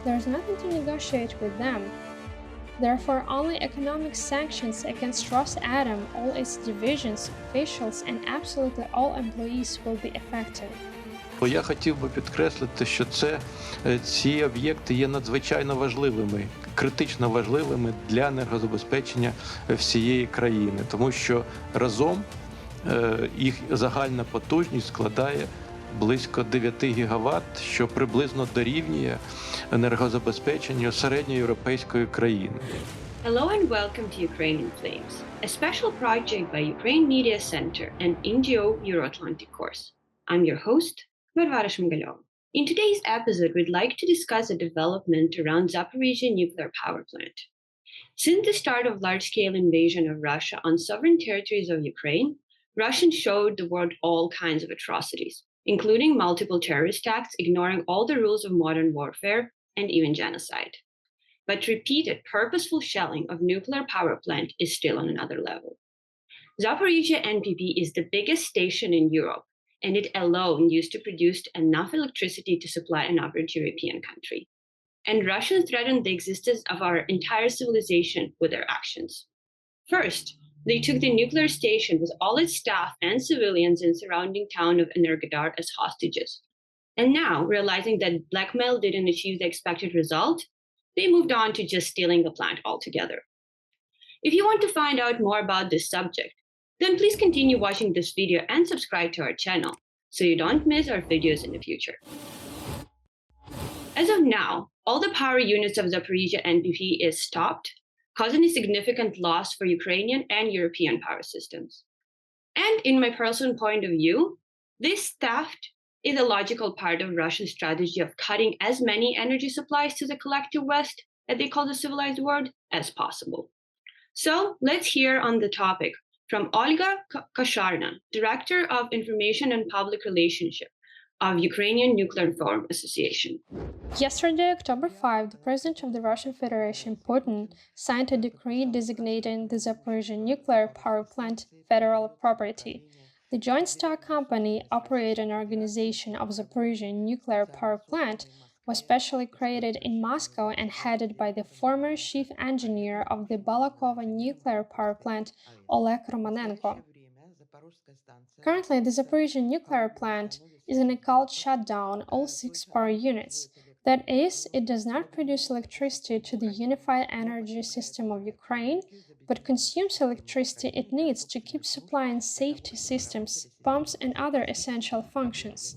There's nothing to negotiate with them. Therefore, only economic sanctions against Rosatom, all its divisions, officials, and absolutely all employees will be effective. Бо я хотів би підкреслити, що ці об'єкти є надзвичайно важливими, критично важливими для енергозабезпечення всієї країни, тому що разом їх загальна потужність складає близько 9 гігаватт, що приблизно дорівнює енергозабезпеченню середньоєвропейської країни. Hello and welcome to Ukrainian Flames, a special project by Ukraine Media Center and NGO Euro-Atlantic Course. I'm your host, Varvara Shmygalova. In today's episode, we'd like to discuss a development around Zaporizhzhia Nuclear Power Plant. Since the start of large-scale invasion of Russia on sovereign territories of Ukraine, Russians showed the world all kinds of atrocities, including multiple terrorist acts, ignoring all the rules of modern warfare, and even genocide. But repeated, purposeful shelling of nuclear power plant is still on another level. Zaporizhzhia NPP is the biggest station in Europe, and it alone used to produce enough electricity to supply an average European country. And Russia threatened the existence of our entire civilization with their actions. First, they took the nuclear station with all its staff and civilians in surrounding town of Energodar as hostages. And now, realizing that blackmail didn't achieve the expected result, they moved on to just stealing the plant altogether. If you want to find out more about this subject, then please continue watching this video and subscribe to our channel so you don't miss our videos in the future. As of now, all the power units of Zaporizhzhia NPP is stopped, causing a significant loss for Ukrainian and European power systems. And in my personal point of view, this theft is a logical part of Russian strategy of cutting as many energy supplies to the collective West, as they call the civilized world, as possible. So let's hear on the topic from Olga Kosharna, Director of Information and Public Relationship of Ukrainian Nuclear Forum Association. Yesterday, October 5, the President of the Russian Federation, Putin, signed a decree designating the Zaporizhzhia Nuclear Power Plant federal property. The joint stock company operating organization of Zaporizhzhia Nuclear Power Plant was specially created in Moscow and headed by the former chief engineer of the Balakova Nuclear Power Plant, Olga. Currently, the Zaporizhzhia Nuclear Plant is in a cold shutdown, all 6 power units. That is, it does not produce electricity to the unified energy system of Ukraine, but consumes electricity it needs to keep supplying safety systems, pumps, and other essential functions.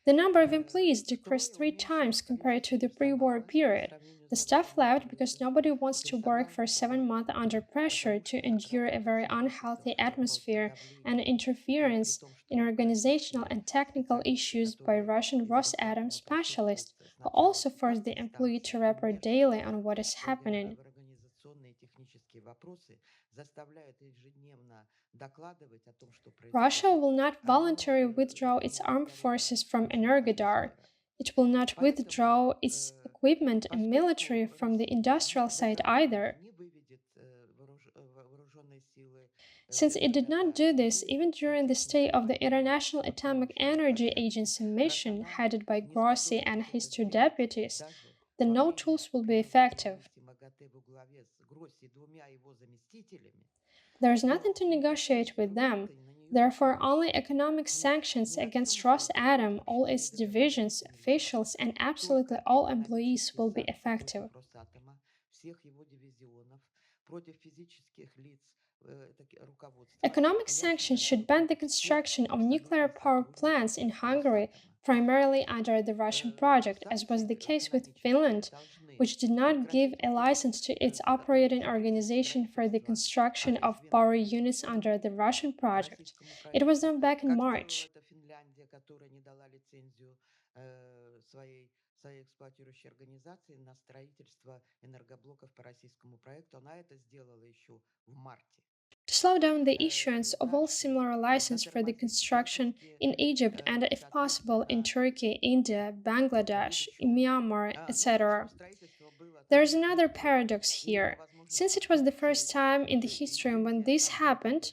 The number of employees decreased 3 times compared to the pre-war period. The staff left because nobody wants to work for 7 months under pressure to endure a very unhealthy atmosphere and interference in organizational and technical issues by Russian Rosatom specialists, who also force the employee to report daily on what is happening. Russia will not voluntarily withdraw its armed forces from Energodar. It will not withdraw its equipment and military from the industrial site either. Since it did not do this even during the stay of the International Atomic Energy Agency mission headed by Grossi and his 2 deputies, then no tools will be effective. There is nothing to negotiate with them. Therefore, only economic sanctions against Rosatom, all its divisions, officials, and absolutely all employees will be effective. Economic sanctions should ban the construction of nuclear power plants in Hungary, primarily under the Russian project, as was the case with Finland, which did not give a license to its operating organization for the construction of power units under the Russian project. It was done back in March. своей эксплуатирующей организации на строительство энергоблоков по российскому проекту. Она это сделала еще в марте. To slow down the issuance of all similar licenses for the construction in Egypt and, if possible, in Turkey, India, Bangladesh, Myanmar, etc. There is another paradox here. Since it was the first time in the history when this happened,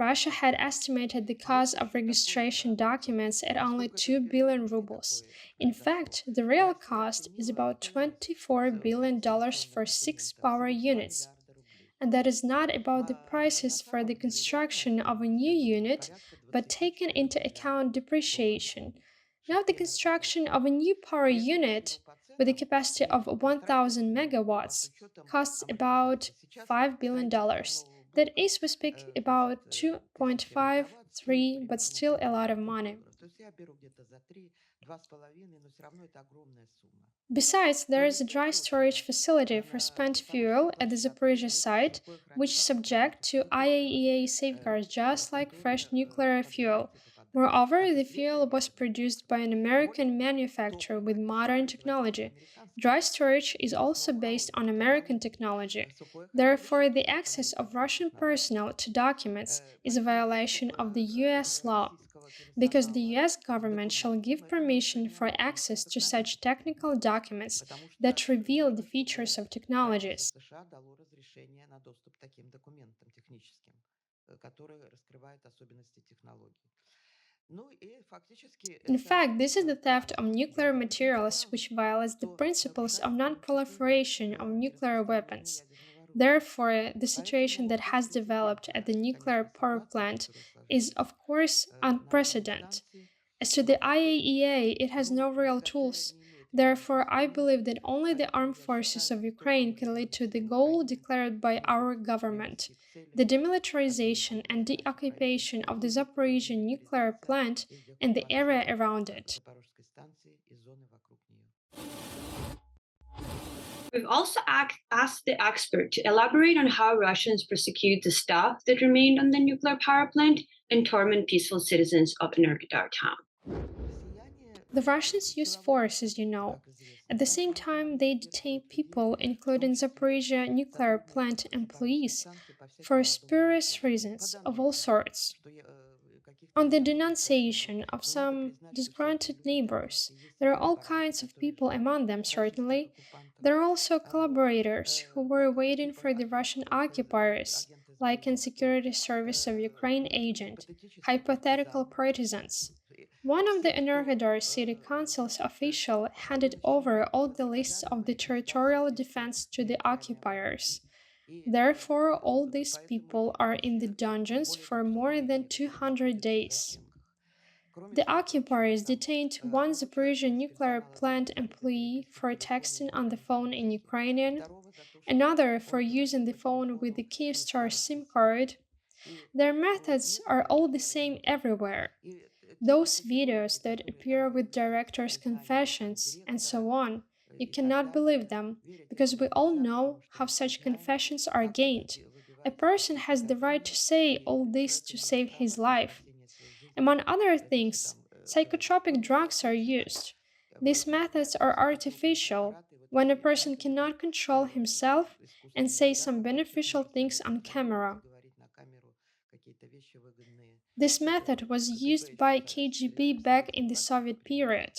Russia had estimated the cost of registration documents at only 2 billion rubles. In fact, the real cost is about $24 billion for 6 power units. And that is not about the prices for the construction of a new unit, but taken into account depreciation. Now, the construction of a new power unit with a capacity of 1,000 megawatts costs about $5 billion. That is, we speak about 2.53, but still a lot of money. Besides, there is a dry storage facility for spent fuel at the Zaporizhzhia site, which is subject to IAEA safeguards just like fresh nuclear fuel. Moreover, the fuel was produced by an American manufacturer with modern technology. Dry storage is also based on American technology. Therefore, the access of Russian personnel to documents is a violation of the US law, because the US government shall give permission for access to such technical documents that reveal the features of technologies. In fact, this is the theft of nuclear materials which violates the principles of non-proliferation of nuclear weapons. Therefore, the situation that has developed at the nuclear power plant is, of course, unprecedented. As to the IAEA, it has no real tools. Therefore, I believe that only the armed forces of Ukraine can lead to the goal declared by our government: the demilitarization and deoccupation of the Zaporizhzhia nuclear plant and the area around it. We've also asked the expert to elaborate on how Russians persecute the staff that remained on the nuclear power plant and torment peaceful citizens of Energodar town. The Russians use force, as you know. At the same time, they detain people, including Zaporizhzhia nuclear plant employees, for spurious reasons of all sorts. On the denunciation of some disgruntled neighbors, there are all kinds of people among them, certainly. There are also collaborators who were waiting for the Russian occupiers, like in Security Service of Ukraine agent, hypothetical partisans. One of the Energodar city council's official handed over all the lists of the territorial defense to the occupiers. Therefore, all these people are in the dungeons for more than 200 days. The occupiers detained one Zaporizhzhia nuclear plant employee for texting on the phone in Ukrainian, another for using the phone with the Kyivstar SIM card. Their methods are all the same everywhere. Those videos that appear with directors' confessions and so on, you cannot believe them, because we all know how such confessions are gained. A person has the right to say all this to save his life. Among other things, psychotropic drugs are used. These methods are artificial when a person cannot control himself and say some beneficial things on camera. This method was used by KGB back in the Soviet period.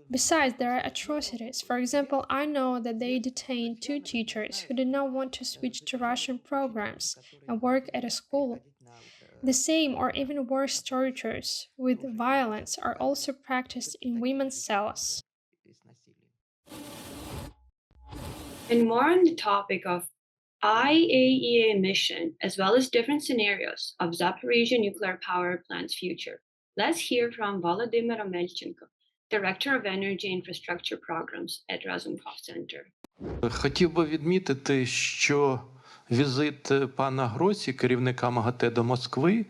Besides, there are atrocities. For example, I know that they detained two teachers who did not want to switch to Russian programs and work at a school. The same or even worse tortures with violence are also practiced in women's cells. And more on the topic of IAEA mission, as well as different scenarios of Zaporizhzhia nuclear power plant's future. Let's hear from Volodymyr Omelchenko, Director of Energy Infrastructure Programs at Razumkov Center. Хотів би відмітити, що візит пана Гросі, керівника МАГАТЕ, до Москви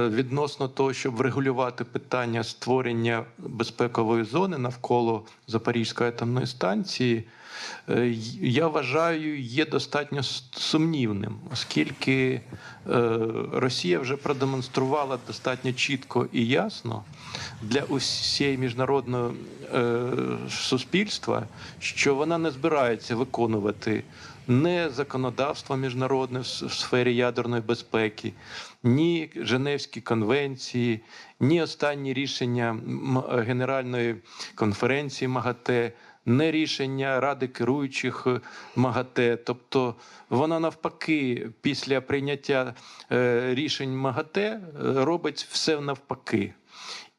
відносно того, щоб врегулювати питання створення безпекової зони навколо Запорізької атомної станції, я вважаю, є достатньо сумнівним, оскільки Росія вже продемонструвала достатньо чітко і ясно для усієї міжнародного суспільства, що вона не збирається виконувати ні законодавство міжнародне в сфері ядерної безпеки, ні Женевські конвенції, ні останні рішення Генеральної конференції МАГАТЕ не рішення Ради керуючих МАГАТЕ. Тобто вона навпаки після прийняття рішень МАГАТЕ робить все навпаки.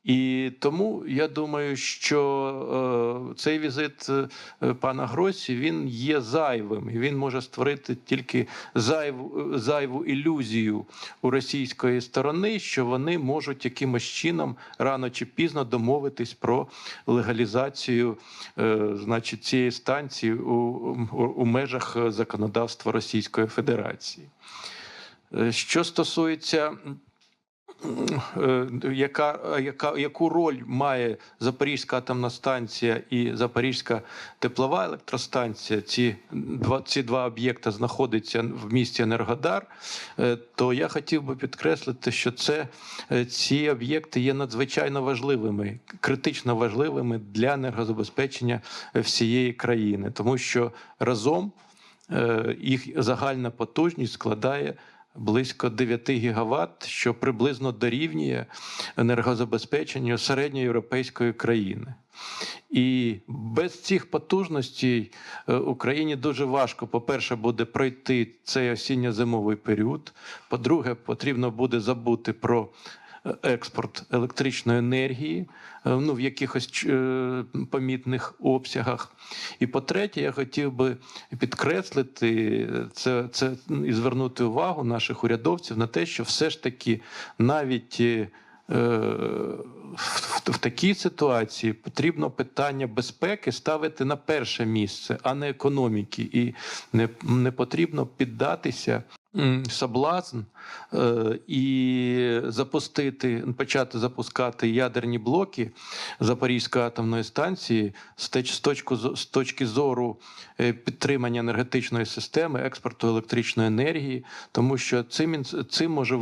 І тому я думаю, що цей візит пана Гросі, він є зайвим, і він може створити тільки зайву ілюзію у російської сторони, що вони можуть якимось чином рано чи пізно домовитись про легалізацію, значить, цієї станції у межах законодавства Російської Федерації. Що стосується яку роль має Запорізька атомна станція і Запорізька теплова електростанція, ці два об'єкти знаходяться в місті Енергодар, то я хотів би підкреслити, що ці об'єкти є надзвичайно важливими, критично важливими для енергозабезпечення всієї країни, тому що разом їх загальна потужність складає близько 9 гігаватт, що приблизно дорівнює енергозабезпеченню середньоєвропейської країни. І без цих потужностей Україні дуже важко, по-перше, буде пройти цей осінньо-зимовий період, по-друге, потрібно буде забути про експорт електричної енергії в якихось помітних обсягах. І по-третє, я хотів би підкреслити це і звернути увагу наших урядовців на те, що все ж таки навіть в такій ситуації потрібно питання безпеки ставити на перше місце, а не економіки. І не потрібно піддатися соблазн і почати запускати ядерні блоки Запорізької атомної станції з точки зору підтримання енергетичної системи, експорту електричної енергії, тому що цим може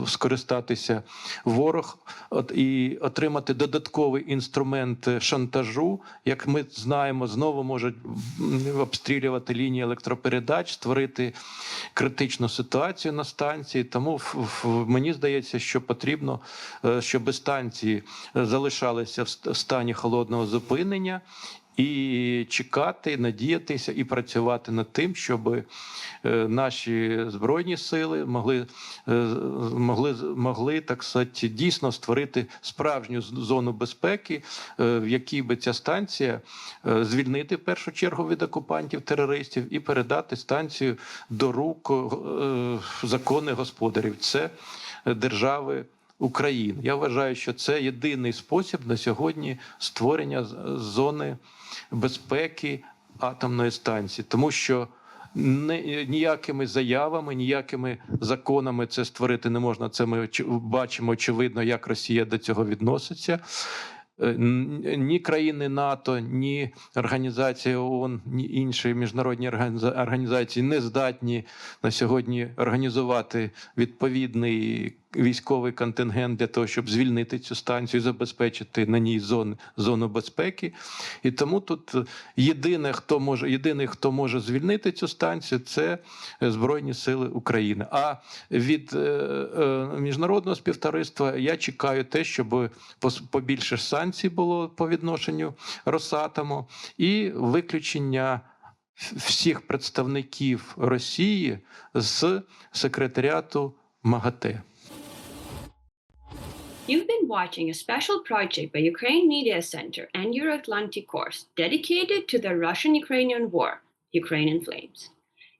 скористатися ворог і отримати додатковий інструмент шантажу. Як ми знаємо, знову можуть обстрілювати лінії електропередач, створити критичну ситуацію на станції. Тому мені здається, що потрібно, щоб станції залишалися в стані холодного зупинення і чекати, надіятися і працювати над тим, щоб наші Збройні сили могли, так сказати, дійсно створити справжню зону безпеки, в якій би ця станція звільнити в першу чергу від окупантів-терористів і передати станцію до рук законних господарів. Це держави України. Я вважаю, що це єдиний спосіб на сьогодні створення зони безпеки атомної станції, тому що ніякими заявами, ніякими законами це створити не можна. Це ми бачимо очевидно, як Росія до цього відноситься. Ні країни НАТО, ні Організація ООН, ні інші міжнародні організації не здатні на сьогодні організувати відповідний військовий контингент для того, щоб звільнити цю станцію, забезпечити на ній зону безпеки. І тому тут єдиний, хто може звільнити цю станцію, це Збройні сили України. А від міжнародного співтовариства я чекаю те, щоб побільше санкцій було по відношенню Росатому і виключення всіх представників Росії з секретаріату МАГАТЕ. You've been watching a special project by Ukraine Media Center and Euro-Atlantic course dedicated to the Russian-Ukrainian war, Ukrainian Flames.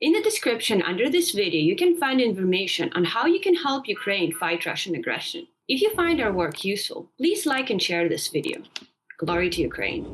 In the description under this video, you can find information on how you can help Ukraine fight Russian aggression. If you find our work useful, please like and share this video. Glory to Ukraine.